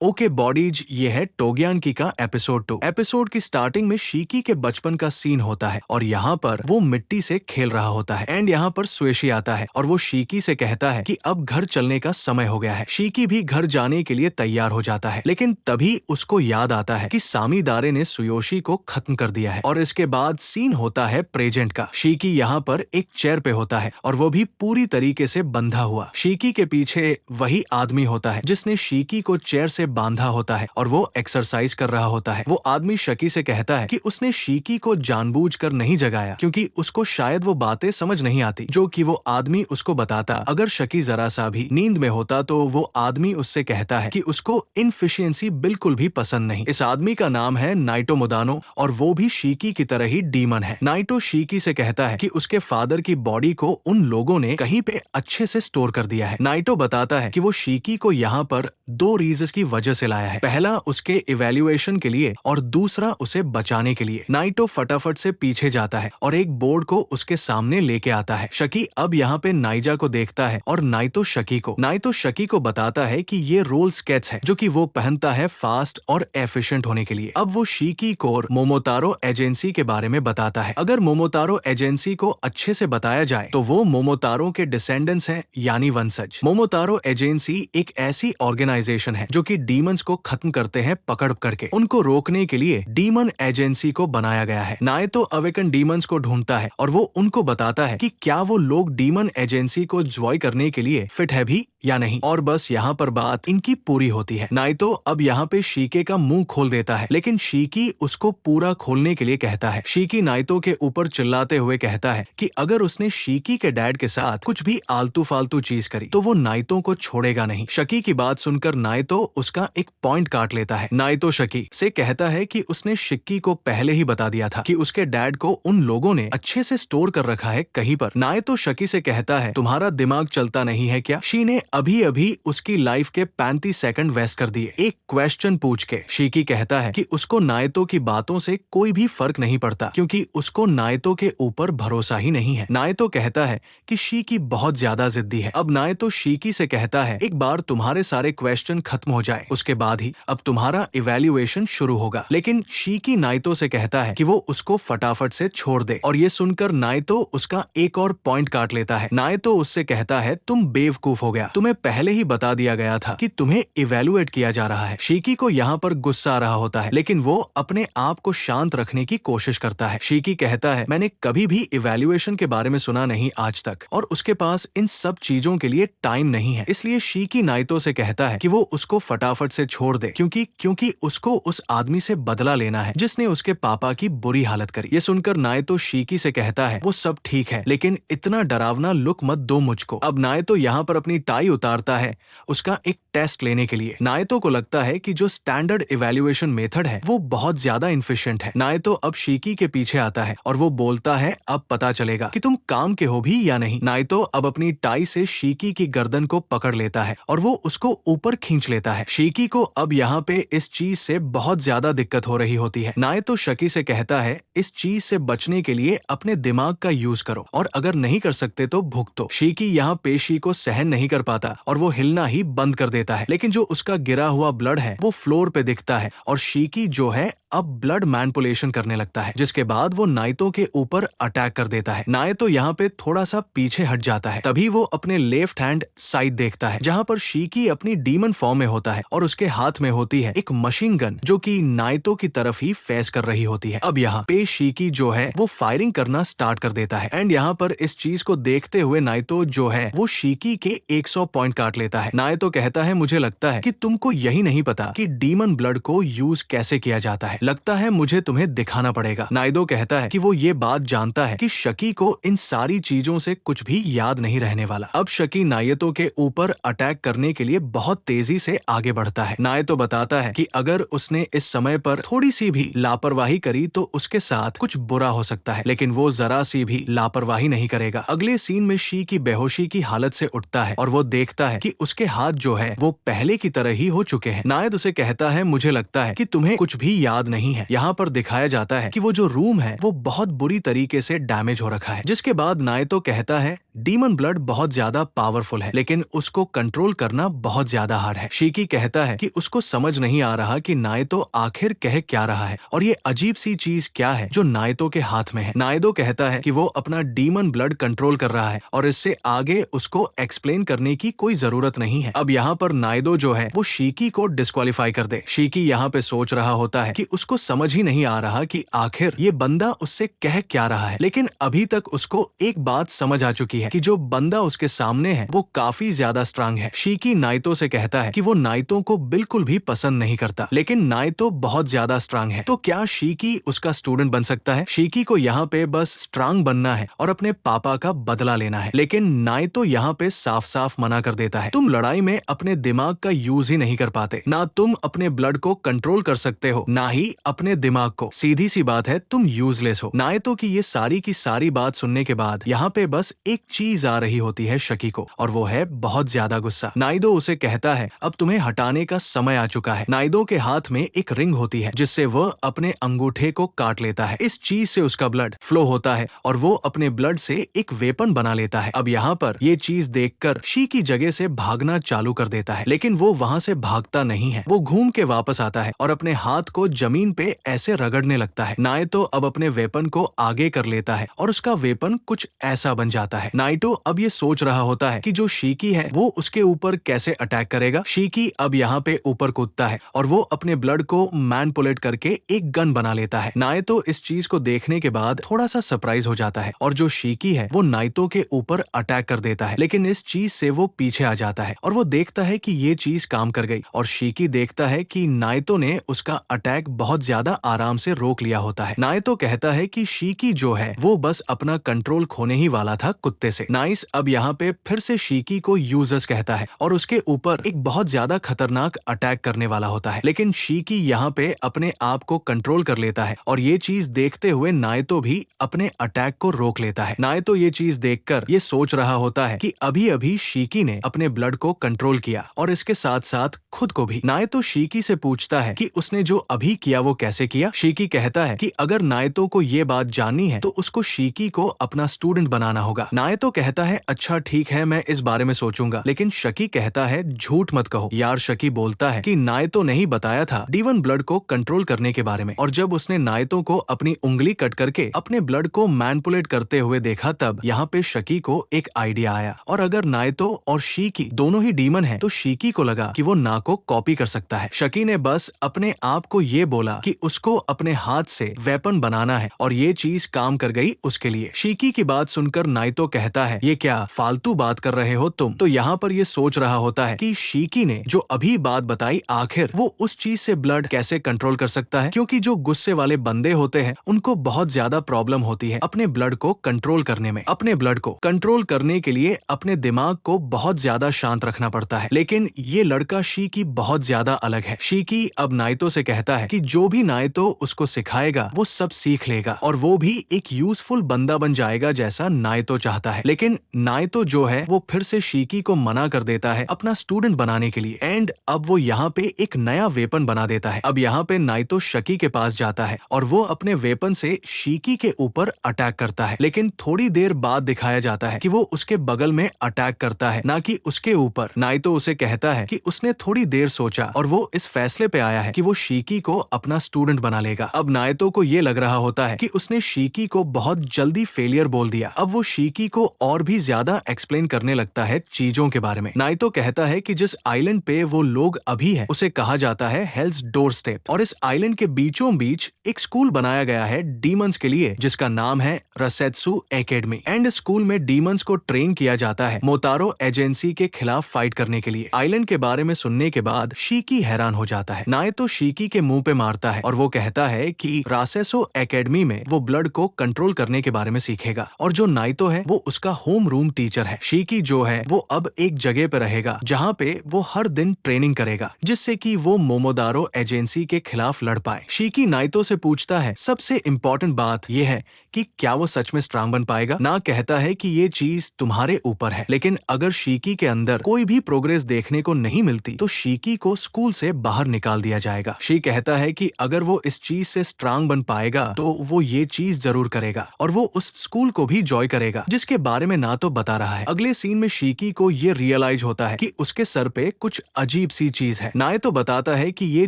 Okay bodies, ये है टोग्यानकी का एपिसोड 2। एपिसोड की स्टार्टिंग में शीकी के बचपन का सीन होता है और यहाँ पर वो मिट्टी से खेल रहा होता है एंड यहाँ पर सुएशी आता है और वो शीकी से कहता है कि अब घर चलने का समय हो गया है। शीकी भी घर जाने के लिए तैयार हो जाता है, लेकिन तभी उसको याद आता है कि सामीदारे ने सुयोशी को खत्म कर दिया है। और इसके बाद सीन होता है प्रेजेंट का। शीकी यहाँ पर एक चेयर पे होता है और वो भी पूरी तरीके से बंधा हुआ। शीकी के पीछे वही आदमी होता है जिसने शीकी को चेयर से बांधा होता है और वो एक्सरसाइज कर रहा होता है। वो आदमी शकी से कहता है कि उसने शीकी को जानबूझकर नहीं जगाया क्योंकि उसको शायद वो बातें समझ नहीं आती जो कि वो आदमी उसको बताता। अगर शकी जरा सा भी नींद में होता तो वो आदमी उससे कहता है कि उसको इनफिशियंसी बिल्कुल भी पसंद नहीं। इस आदमी का नाम है नाइटो मोदानो और वो भी शीकी की तरह ही डीमन है। नाइटो शीकी से कहता है कि उसके फादर की बॉडी को उन लोगों ने कहीं पे अच्छे से स्टोर कर दिया है। नाइटो बताता है कि वो शीकी को यहाँ पर दो रीजंस की वजह से लाया है। पहला उसके इवैल्यूएशन के लिए और दूसरा उसे बचाने के लिए। नाइटो फटाफट से पीछे जाता है और एक बोर्ड को उसके सामने लेके आता है। शकी अब यहाँ पे नाइजा को देखता है और नाइटो शकी को बताता है कि ये रोल स्केच है जो कि वो पहनता है फास्ट और एफिशिएंट होने के लिए। अब वो शीकी को मोमोतारो एजेंसी के बारे में बताता है। अगर मोमोतारो एजेंसी को अच्छे से बताया जाए तो वो मोमोतारो के डिसेंडेंट्स हैं, यानी वंशज। मोमोतारो एजेंसी एक ऐसी ऑर्गेनाइजेशन है जो कि डीमंस को खत्म करते हैं पकड़ करके। उनको रोकने के लिए डीमन एजेंसी को बनाया गया है। नाइटो अवेकन डीमंस को ढूंढता है और वो उनको बताता है कि क्या वो लोग डीमन एजेंसी को ज्वाइन करने के लिए फिट है भी या नहीं। और बस यहाँ पर बात इनकी पूरी होती है। नाइटो अब यहाँ पे शीके का मुंह खोल देता है, लेकिन शीकी उसको पूरा खोलने के लिए कहता है। शीकी नाइटो के ऊपर चिल्लाते हुए कहता है कि अगर उसने शीकी के डैड के साथ कुछ भी आलतू फालतू चीज करी तो वो नाइटो को छोड़ेगा नहीं। शकी की बात सुनकर नाइटो उसका एक पॉइंट काट लेता है। नाइटो शकी से कहता है कि उसने शिक्की को पहले ही बता दिया था कि उसके डैड को उन लोगों ने अच्छे से स्टोर कर रखा है कहीं पर। नाइटो शकी से कहता है तुम्हारा दिमाग चलता नहीं है क्या? शी ने अभी अभी उसकी लाइफ के 35 सेकंड वेस्ट कर दिए एक क्वेश्चन पूछ के। शीकी कहता है कि उसको नाइटो की बातों से कोई भी फर्क नहीं पड़ता क्योंकि उसको नाइटो के ऊपर भरोसा ही नहीं है। नाइटो कहता है कि शीकी बहुत ज्यादा जिद्दी है। अब नाइटो शीकी से कहता है एक बार तुम्हारे सारे क्वेश्चन खत्म हो जाए उसके बाद ही अब तुम्हारा इवैल्यूएशन शुरू होगा। लेकिन शीकी नाइटो से कहता है कि वो उसको फटाफट से छोड़ दे और ये सुनकर नाइटो उसका एक और पॉइंट काट लेता है। नाइटो उससे कहता है तुम बेवकूफ हो गया, तुम्हें पहले ही बता दिया गया था कि तुम्हें इवैल्यूएट किया जा रहा है। शीकी को यहाँ पर गुस्सा आ रहा होता है, लेकिन वो अपने आप को शांत रखने की कोशिश करता है। शीकी कहता है मैंने कभी भी इवैल्यूएशन के बारे में सुना नहीं आज तक और उसके पास इन सब चीजों के लिए टाइम नहीं है। इसलिए शीकी नाइटो से कहता है कि वो उसको फटाफट से छोड़ दे क्योंकि उसको उस आदमी से बदला लेना है जिसने उसके पापा की बुरी हालत करी। ये सुनकर नाइटो शीकी से कहता है वो सब ठीक है, लेकिन इतना डरावना लुक मत दो मुझको। अब नाइटो यहाँ पर अपनी टाई उतारता है उसका एक टेस्ट लेने के लिए। नाइटो को लगता है कि जो स्टैंडर्ड इवैल्यूएशन मेथड है वो बहुत ज्यादा इनफिशिएंट है। नाइटो अब शीकी के पीछे आता है और वो बोलता है अब पता चलेगा कि तुम काम के हो भी या नहीं। नाइटो अब अपनी टाई से शीकी की गर्दन को पकड़ लेता है और वो उसको ऊपर खींच लेता है। शीकी को अब यहाँ पे इस चीज से बहुत ज्यादा दिक्कत हो रही होती है। नाइटो शकी से कहता है इस चीज से बचने के लिए अपने दिमाग का यूज करो और अगर नहीं कर सकते तो भुगतो। शीकी यहाँ पेशी को सहन नहीं कर पाता और वो हिलना ही बंद कर देता है, लेकिन जो उसका गिरा हुआ ब्लड है वो फ्लोर पे दिखता है और शीकी जो है अब ब्लड मैनिपुलेशन करने लगता है, जिसके बाद वो नाइटो के ऊपर अटैक कर देता है। नाइटो यहाँ पे थोड़ा सा पीछे हट जाता है, तभी वो अपने लेफ्ट हैंड साइड देखता है जहाँ पर शीकी अपनी डीमन फॉर्म में होता है और उसके हाथ में होती है एक मशीन गन जो कि नाइटो की तरफ ही फेस कर रही होती है। अब यहाँ पे शीकी जो है वो फायरिंग करना स्टार्ट कर देता है एंड यहाँ पर इस चीज को देखते हुए नाइटो जो है वो शीकी के 100 पॉइंट काट लेता है। नाइटो कहता है मुझे लगता है कि तुमको यही नहीं पता कि डीमन ब्लड को यूज कैसे किया जाता है, लगता है मुझे तुम्हें दिखाना पड़ेगा। नाइटो कहता है कि वो ये बात जानता है कि शकी को इन सारी चीजों से कुछ भी याद नहीं रहने वाला। अब शकी नाइटो के ऊपर अटैक करने के लिए बहुत तेजी से आगे बढ़ता है। नाइटो बताता है कि अगर उसने इस समय पर थोड़ी सी भी लापरवाही करी तो उसके साथ कुछ बुरा हो सकता है, लेकिन वो जरा सी भी लापरवाही नहीं करेगा। अगले सीन में शी की बेहोशी की हालत से उठता है और वो देखता है कि उसके हाथ जो है वो पहले की तरह ही हो चुके हैं। नायद उसे कहता है मुझे लगता है कि तुम्हें कुछ भी याद नहीं है। यहाँ पर दिखाया जाता है कि वो जो रूम है वो बहुत बुरी तरीके से डैमेज हो रखा है, जिसके बाद नायतो कहता है डीमन ब्लड बहुत ज्यादा पावरफुल है लेकिन उसको कंट्रोल करना बहुत ज्यादा हार्ड है। शीकी कहता कहता है कि उसको समझ नहीं आ रहा कि नाइतो आखिर कह क्या रहा है और ये अजीब सी चीज क्या है जो नाइतो के हाथ में है। नाइतो कहता है कि वो अपना डीमन ब्लड कंट्रोल कर रहा है और इससे आगे उसको एक्सप्लेन करने की कोई जरूरत नहीं है। अब यहाँ पर नाइतो जो है वो शीकी को डिस्क्वालीफाई कर दे। शीकी यहाँ पे सोच रहा होता है कि उसको समझ ही नहीं आ रहा कि आखिर ये बंदा उससे कह क्या रहा है, लेकिन अभी तक उसको एक बात समझ आ चुकी है कि जो बंदा उसके सामने है वो काफी ज्यादा स्ट्रांग है। शीकी नाइतो से कहता है कि वो नाइतो को बिल्कुल भी पसंद नहीं करता, लेकिन नाइतो बहुत ज्यादा स्ट्रांग है, तो क्या शीकी उसका स्टूडेंट बन सकता है? शीकी को यहाँ पे बस स्ट्रांग बनना है और अपने पापा का बदला लेना है, लेकिन नाइतो यहाँ पे साफ साफ मना कर देता है। तुम लड़ाई में अपने दिमाग का यूज ही नहीं कर पाते, ना तुम अपने ब्लड को कंट्रोल कर सकते हो, ना ही अपने दिमाग को। सीधी सी बात है, तुम यूजलेस हो। नाइतो की ये सारी की सारी बात सुनने के बाद यहाँ पे बस एक चीज आ रही होती है शकी को, और वो है बहुत ज्यादा गुस्सा। नाइतो उसे कहता है अब तुम्हें हटाने का समय आ चुका है। नाइतो के हाथ में एक रिंग होती है जिससे वह अपने अंगूठे को काट लेता है। इस चीज से उसका ब्लड फ्लो होता है और वो अपने ब्लड से एक वेपन बना लेता है। अब यहाँ पर ये चीज देखकर शी जगह से भागना चालू कर देता है, लेकिन वो वहाँ से भागता नहीं है। वो घूम के वापस आता है और अपने हाथ को जमीन पे ऐसे रगड़ने लगता है। नाइतो अब अपने वेपन को आगे कर लेता है और उसका वेपन कुछ ऐसा बन जाता है। नाइतो अब ये सोच रहा होता है कि जो शीकी है वो उसके ऊपर कैसे अटैक करेगा। शीकी अब यहाँ पे ऊपर कूदता है और वो अपने ब्लड को मैनिपुलेट करके एक गन बना लेता है। नाइतो इस चीज को देखने के बाद थोड़ा सा सरप्राइज हो जाता है और जो शीकी है वो नाइतो के ऊपर अटैक कर देता है, लेकिन इस चीज से वो पीछे आ जाता है और वो देखता है कि ये चीज काम कर गई और शीकी देखता है कि नाइतो ने उसका अटैक बहुत ज्यादा आराम से रोक लिया होता है। नाइतो कहता है कि शीकी जो है वो बस अपना कंट्रोल खोने ही वाला था कुत्ते से। नाइस अब यहाँ पे फिर से शीकी को यूजर्स कहता है और उसके ऊपर एक बहुत ज्यादा खतरनाक अटैक करने वाला होता है, लेकिन शीकी यहाँ पे अपने आप को कंट्रोल कर लेता है और ये चीज देखते हुए नाइतो भी अपने अटैक को रोक लेता है। नाइतो ये चीज देखकर ये सोच रहा होता है कि अभी अभी शीकी ने अपने ब्लड को कंट्रोल किया और इसके साथ साथ खुद को भी। नाइतो शीकी से पूछता है कि उसने जो अभी किया वो कैसे किया। शीकी कहता है कि अगर नाइतो को ये बात जाननी है तो उसको शीकी को अपना स्टूडेंट बनाना होगा। नाइतो कहता है अच्छा ठीक है, मैं इस बारे में सोचूंगा, लेकिन शकी कहता है झूठ मत कहो यार। शकी बोलता है कि नाइतो ने ही बताया था डीवन ब्लड को कंट्रोल करने के बारे में, और जब उसने नाइतो को अपनी उंगली कट करके अपने ब्लड को मैनिपुलेट करते हुए देखा तब यहाँ पे शकी को एक आइडिया आया, और अगर नाइतो और शीकी दोनों ही डीमन है तो शीकी को लगा कि वो ना को कॉपी कर सकता है। शकी ने बस अपने आप को ये बोला कि उसको अपने हाथ से वेपन बनाना है और ये चीज काम कर गई उसके लिए। शीकी की बात सुनकर नाइतो कहता है ये क्या फालतू बात कर रहे हो तुम। तो यहाँ पर ये सोच रहा होता है कि शीकी ने जो अभी बात बताई आखिर वो उस चीज से ब्लड कैसे कंट्रोल कर सकता है, क्योंकि जो गुस्से वाले बंदे होते हैं उनको बहुत ज्यादा प्रॉब्लम होती है अपने ब्लड को कंट्रोल करने में। अपने ब्लड को कंट्रोल करने के लिए अपने दिमाग को बहुत ज्यादा शांत रखना पड़ता है, लेकिन ये लड़का शीकी बहुत ज्यादा अलग है। शीकी अब नाइतो से कहता है कि जो भी नाइतो उसको सिखाएगा वो सब सीख लेगा और वो भी एक यूजफुल बंदा बन जाएगा जैसा नाइतो चाहता है। लेकिन नाइतो जो है वो फिर से शीकी को मना कर देता है अपना स्टूडेंट बनाने के लिए, एंड अब वो यहाँ पे एक नया वेपन बना देता है। अब यहाँ पे नाइतो शकी के पास जाता है और वो अपने वेपन से शीकी के ऊपर अटैक करता है, लेकिन थोड़ी देर बाद दिखाया जाता है कि वो उसके बगल में अटैक करता है, ना कि उसके ऊपर। नाइतो उसे कहता है कि उसने थोड़ी देर सोचा और वो इस फैसले पे आया है कि वो शीकी को अपना स्टूडेंट बना लेगा। अब नाइतो को ये लग रहा होता है कि उसने शीकी को बहुत जल्दी फेलियर बोल दिया। अब वो शीकी को और भी ज्यादा एक्सप्लेन करने लगता है चीजों के बारे में। नाइतो कहता है कि जिस आइलैंड पे वो लोग अभी हैं उसे कहा जाता है हेल्स डोर स्टेप, और इस आइलैंड के बीचों बीच एक स्कूल बनाया गया है डीमंस के लिए जिसका नाम है रसेत्सु एकेडमी, एंड स्कूल में डीमंस को ट्रेन किया जाता है मोतारो एजेंसी के खिलाफ फाइट करने के लिए। आइलैंड के बारे में सुनने के बाद शीकी हैरान हो जाता है। नाइतो शीकी के मुंह पे मारता है और वो कहता है कि रासेसो एकेडमी में वो ब्लड को कंट्रोल करने के बारे में सीखेगा, और जो नाइतो है वो उसका होम रूम टीचर है। शीकी जो है वो अब एक जगह पे रहेगा जहाँ पे वो हर दिन ट्रेनिंग करेगा जिससे कि वो मोमोदारो एजेंसी के खिलाफ लड़ पाए। शीकी नाइतो से पूछता है सबसे इम्पोर्टेंट बात ये है कि क्या वो सच में स्ट्रांग बन पाएगा। ना कहता है कि ये चीज तुम्हारे ऊपर है, लेकिन अगर शीकी के अंदर कोई भी प्रोग्रेस देखने को नहीं मिलती तो शीकी को स्कूल से बाहर निकाल दिया जाएगा। शी कहता है कि अगर वो इस चीज से स्ट्रांग बन पाएगा तो वो ये चीज जरूर करेगा और वो उस स्कूल को भी जॉय करेगा जिसके बारे में ना तो बता रहा है। अगले सीन में शीकी को ये रियलाइज होता है कि उसके सर पे कुछ अजीब अजीब सी चीज है। नायतो बताता है कि ये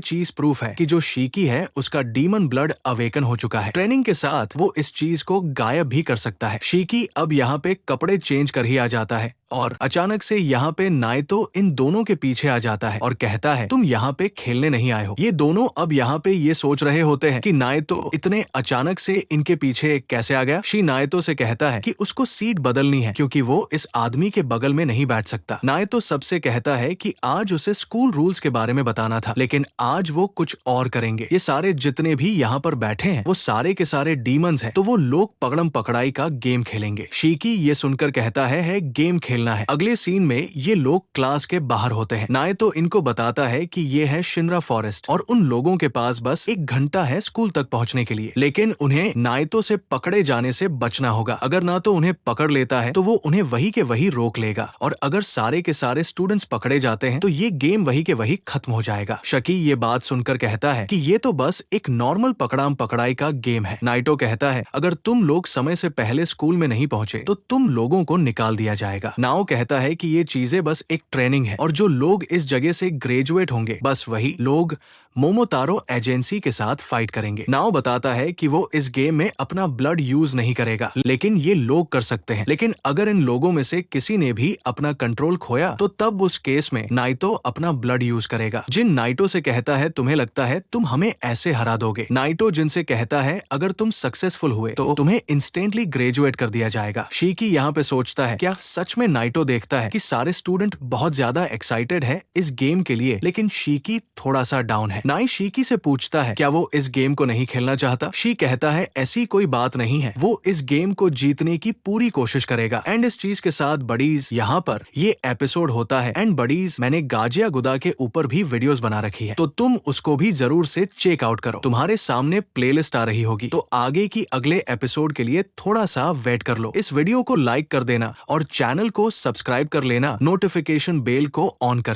चीज प्रूफ है कि जो शीकी है उसका डीमन ब्लड अवेकन हो चुका है। ट्रेनिंग के साथ वो इस चीज को गायब भी कर सकता है। शीकी अब यहाँ पे कपड़े चेंज कर ही आ जाता है और अचानक से यहाँ पे नायतो इन दोनों के पीछे आ जाता है और कहता है तुम यहाँ पे खेलने नहीं आए हो। ये दोनों अब यहाँ पे ये सोच रहे होते हैं कि नायतो इतने अचानक से इनके पीछे कैसे आ गया। शी नायतो से कहता है कि उसको सीट बदलनी है क्योंकि वो इस आदमी के बगल में नहीं बैठ सकता। नायतो सबसे कहता है कि आज उसे स्कूल रूल्स के बारे में बताना था, लेकिन आज वो कुछ और करेंगे। ये सारे जितने भी यहाँ पर बैठे हैं वो सारे के सारे डीमंस हैं, तो वो लोग पकड़म पकड़ाई का गेम खेलेंगे। शीकी ये सुनकर कहता है गेम खेलना है। अगले सीन में ये लोग क्लास के बाहर होते हैं। नायतो इनको बताता है कि ये है शिनरा फॉरेस्ट और उन लोगों के पास बस 1 घंटा है स्कूल तक पहुंचने के लिए, लेकिन उन्हें नायतो से पकड़े जाने से बचना होगा। अगर ना तो उन्हें पकड़ लेता है तो वो उन्हें वही के वही रोक लेगा और अगर सारे के सारे स्टूडेंट्स पकड़े जाते हैं तो ये गेम वही के वही खत्म हो जाएगा। शकी ये बात सुनकर कहता है कि ये तो बस एक नॉर्मल पकड़ाम पकड़ाई का गेम है। नायतो कहता है अगर तुम लोग समय से पहले स्कूल में नहीं पहुंचे तो तुम लोगों को निकाल दिया जाएगा। नाओ कहता है कि ये चीजें बस एक ट्रेनिंग है और जो लोग इस जगह से ग्रेजुएट होंगे बस वही लोग मोमोतारो एजेंसी के साथ फाइट करेंगे। नाओ बताता है कि वो इस गेम में अपना ब्लड यूज नहीं करेगा, लेकिन ये लोग कर सकते हैं। लेकिन अगर इन लोगों में से किसी ने भी अपना कंट्रोल खोया तो तब उस केस में नाइटो अपना ब्लड यूज करेगा। जिन नाइटो से कहता है तुम्हें लगता है तुम हमें ऐसे हरा दोगे। नाइटो जिनसे कहता है अगर तुम सक्सेसफुल हुए तो तुम्हें इंस्टेंटली ग्रेजुएट कर दिया जाएगा। शीकी यहाँ पे सोचता है क्या सच में नाइटो देखता है कि सारे स्टूडेंट बहुत ज्यादा एक्साइटेड है इस गेम के लिए, लेकिन शीकी थोड़ा सा डाउन है। नाई शीकी से पूछता है क्या वो इस गेम को नहीं खेलना चाहता। शी कहता है ऐसी कोई बात नहीं है, वो इस गेम को जीतने की पूरी कोशिश करेगा। एंड इस चीज के साथ बडीज यहाँ पर ये एपिसोड होता है। एंड बडीज मैंने गाजिया गुदा के ऊपर भी वीडियोस बना रखी है, तो तुम उसको भी जरूर से चेक आउट करो। तुम्हारे सामने प्लेलिस्ट आ रही होगी, तो आगे की अगले एपिसोड के लिए थोड़ा सा वेट कर लो। इस वीडियो को लाइक कर देना और चैनल को सब्सक्राइब कर लेना नोटिफिकेशन बेल को ऑन कर।